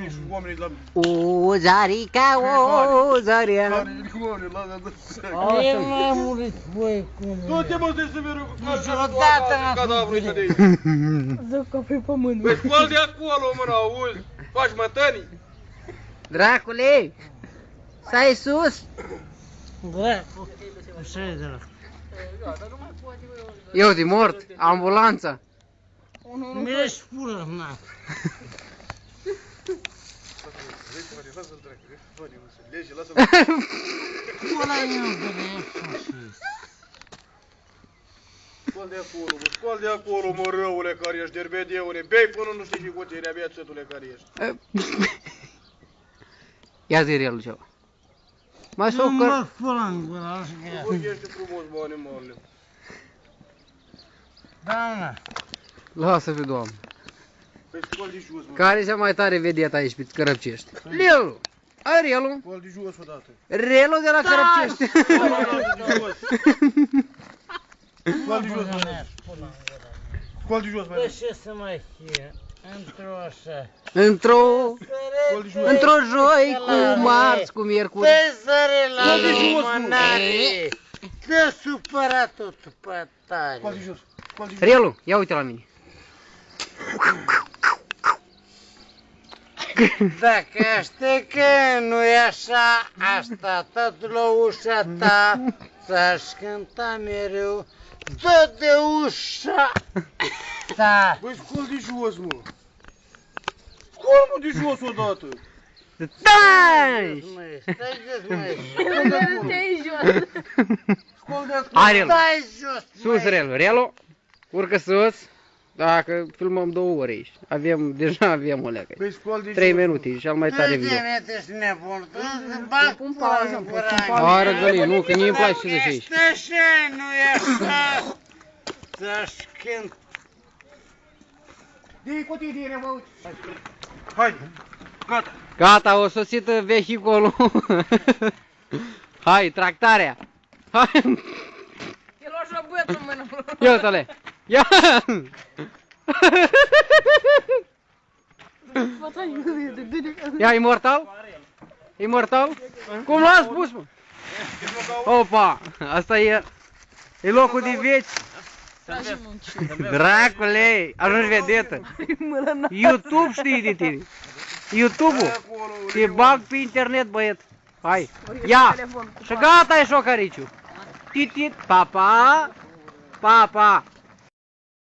și oamenii la... O zarica, o zaria. Care oamenii la... E mai murit, băi, cum e. Du-te mă, stai să mereu cu Niciodată n-am cadavrul ăsta de aici. Zic că pe pământ. Păi scoal de acolo, mă, auzi? Faci mătănii? Dracule, stai sus. Dracu, așa e dracu. Eu de mort, ambulanța. Mirești pula, na. Lasă-l treacă, lege, lasă-l. Pula e un bine, Scoal de acolo, mă, scoal de acolo, mă, răule care ești, derbedeule. Bei până nu știi ce putere, abia țătule care ești. Ia zi relul ceva. Mai nu s-o mă căr... pula în gura, așa că ia. Vorbește frumos, mă, animalele. Doamna, Lasă pe doamnă. Păi scoal de jos, mă. Care e cea mai tare vedeta aici pe Cărăpcești? Relul. Ai relul? Scoal de jos odată. Relul de la Cărăpcești. Scoal de jos, mă. Scoal de jos, mă. bă, ce să mai fie? Într-o așa. Într-o joi cu marți, cu miercuri. Te zăre la Scoal de jos, mă. lumânare. Te supăra totul pe tare. Scoal de jos. Scoal de jos. Relul, ia uite la mine. Dacă știi că nu e așa, asta tot la ușa ta, să-și cânta mereu tot de ușa ta. Băi, scoal de jos, mă. Scoal, mă, de jos odată. Stai! Măi, stai jos, măi. Te-ai jos. Scoal de acolo. Hai, relul. Stai jos, Sus, relul. Relul, urcă sus. Dacă filmăm 2 ore aici. Deja avem o leacă. Băi, scoal de jos. 3 minute, cel mai tare video. Nu ești nebun, tu bag Pun pauză, în pun gura pauză. mea. Hai, răgălii, nu, că mie îmi place ce zici aici. Ești așa, nu e așa. Să-și cânt. De cotidire, mă, uite. Hai, gata. Gata, a sosit vehiculul. Hai, tractarea. Hai. El o așa băiatul în mână. Ia uite-le. Ia. Ia, imortal? Imortal? Cum l-am spus, mă? Opa, asta e locul de veci. Dracule, ajungi vedetă. YouTube știi de tine. YouTube-ul. Te bag pe internet, băiet. Hai, ia. Și gata e șocariciu. Titit, papa. Papa.